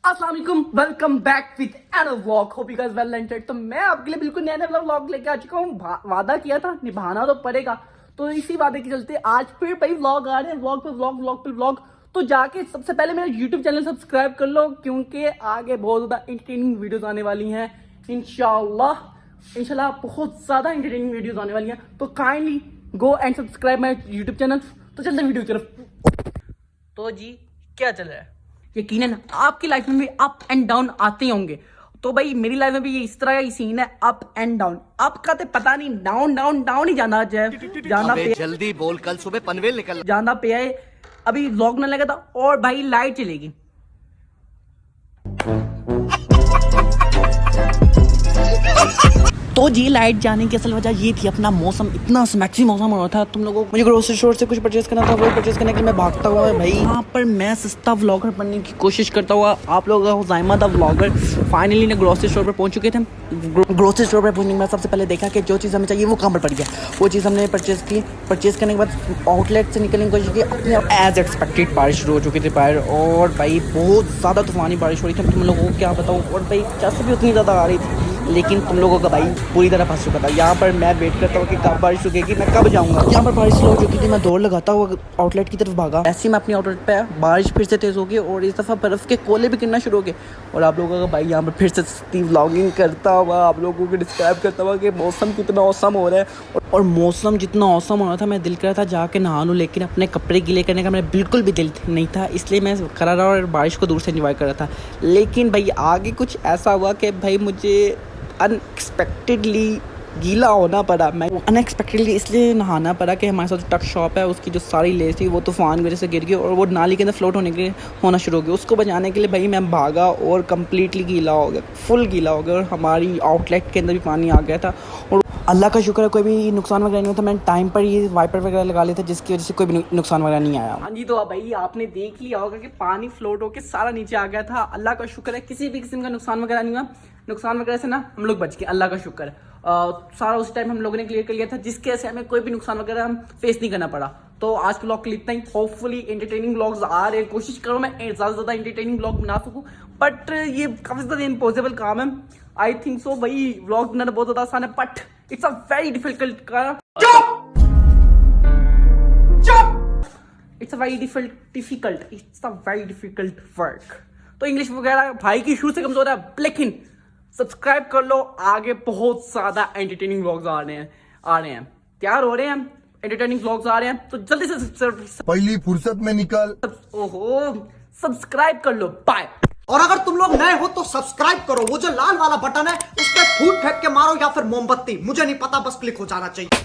अस्सलाम वालेकुम, welcome back with another vlog. Hope you guys well and तो मैं आपके लिए बिल्कुल नया नया व्लॉग लेके आ चुका हूँ। वादा किया था, निभाना तो पड़ेगा। तो इसी वादे के चलते आज फिर भाई व्लॉग आ रहे हैं, व्लॉग पे व्लॉग, व्लॉग पे व्लॉग। तो जाके सबसे पहले मेरा यूट्यूब चैनल सब्सक्राइब कर लो, क्योंकि आगे बहुत ज्यादा इंटरटेनिंग वीडियोस आने वाली हैं। इंशाल्लाह बहुत ज्यादा इंटरटेनिंग वीडियोस आने वाली हैं। तो kindly go and subscribe my YouTube channel. तो चलते वीडियो की तरफ। तो जी क्या चल रहा है? यकीनन आपकी लाइफ में भी अप एंड डाउन आते ही होंगे। तो भाई मेरी लाइफ में भी ये इस तरह का ही सीन है, अप एंड डाउन। अप का तो पता नहीं, डाउन डाउन डाउन ही जाना पे जल्दी बोल, कल सुबह पनवेल निकल जाना पे है। अभी व्लॉग न लगा था और भाई लाइट चलेगी। तो जी लाइट जाने की असल वजह ये थी, अपना मौसम इतना स्मैक्सी मौसम हो रहा था। तुम लोगों को मुझे ग्रोसरी स्टोर से कुछ परचेज करना था, वो परचेज करने के लिए मैं भागता हुआ भाई यहाँ पर मैं सस्ता व्लॉगर बनने की कोशिश करता हुआ आप लोगों का जायमा द व्लॉगर फाइनली ने ग्रोसरी स्टोर पर पहुंच चुके थे। ग्रोसरी स्टोर पर पहुंचने के बाद सबसे पहले देखा कि जो चीज़ हमें चाहिए वो कहाँ पर पड़ गया। वो चीज़ हमने परचेज की। परचेज करने के बाद आउटलेट से निकलने की कोशिश की। अपने आप एज एक्सपेक्टेड बारिश शुरू हो चुकी थी बाहर, और भाई बहुत ज़्यादा तूफानी बारिश हो रही थी। तुम लोगों को क्या बताऊँ, और भाई जैसे भी उतनी ज़्यादा आ रही थी, लेकिन तुम लोगों का भाई पूरी तरह फंस चुका था। यहाँ पर मैं वेट करता हूँ कि कब बारिश रुकेगी, मैं कब जाऊँगा। यहाँ पर बारिश हो चुकी थी, मैं दौड़ लगाता हुआ आउटलेट की तरफ भागा। ऐसे ही मैं अपनी आउटलेट पे बारिश फिर से तेज़ हो गई, और इस दफ़ा बर्फ़ के कोले भी गिरना शुरू हो गए। और आप लोगों का भाई यहाँ पर फिर से व्लॉगिंग करता हुआ आप लोगों को डिस्क्राइब करता हुआ कि मौसम कितना औसम हो रहा है। और मौसम जितना औसम हो रहा था, मैं दिल कर रहा था जाके नहा लूँ, लेकिन अपने कपड़े गीले करने का मेरा बिल्कुल भी दिल नहीं था। इसलिए मैं खड़ा रहा और बारिश को दूर से एंजॉय कर रहा था। लेकिन भाई आगे कुछ ऐसा हुआ कि भाई मुझे अनएक्सपेक्टेडली गीला होना पड़ा। मैं अनएक्सपेक्टेडली इसलिए नहाना पड़ा कि हमारे साथ टक शॉप है, उसकी जो सारी लेस थी वो तूफान की वजह से गिर गई और वो नाली के अंदर फ्लोट होना शुरू हो गया। उसको बचाने के लिए भाई मैं भागा और कम्प्लीटली गीला हो गया, फुल गीला हो गया। और हमारी आउटलेट के अंदर भी पानी आ गया था। और अल्लाह का शुक्र है कोई भी नुकसान वगैरह नहीं हुआ था। मैंने टाइम पर ये वाइपर वगैरह लगा लिया था, जिसकी वजह से कोई भी नुकसान वगैरह नहीं आया। हाँ जी, तो भाई आपने देख लिया होगा कि पानी फ्लोट होकर सारा नीचे आ गया था। अल्लाह का शुक्र है किसी भी किस्म का नुकसान वगैरह नहीं हुआ। नुकसान वगैरह से ना हम लोग बच गए, अल्लाह का शुक्र है। सारा उस टाइम हम लोगों ने क्लियर कर लिया था, जिसकी वजह से हमें कोई भी नुकसान वगैरह हम फेस नहीं करना पड़ा। तो आज के व्लॉग के लिए इतना ही। होपफुली एंटरटेनिंग व्लॉग्स आ रहे हैं, कोशिश करो मैं ज़्यादा से ज़्यादा एंटरटेनिंग व्लॉग बना सकूँ, बट ये काफ़ी ज़्यादा इम्पॉसिबल काम है। आई थिंक सो भाई व्लॉग बनाना बहुत ज़्यादा आसान है, but it's a very difficult काम। It's a very difficult work. तो इंग्लिश वगैरह भाई की शुरू से कमजोर है, लेकिन सब्सक्राइब कर लो, आगे बहुत ज्यादा एंटरटेनिंग व्लॉग्स आ रहे हैं, तैयार हो रहे हैं, एंटरटेनिंग व्लॉग्स आ रहे हैं। तो जल्दी से पहली फुर्सत में निकल सब्सक्राइब कर लो। बाय। और अगर तुम लोग नए हो तो सब्सक्राइब करो, वो जो लाल वाला बटन है उस पर फूट फेंक के मारो या फिर मोमबत्ती, मुझे नहीं पता, बस क्लिक हो जाना चाहिए।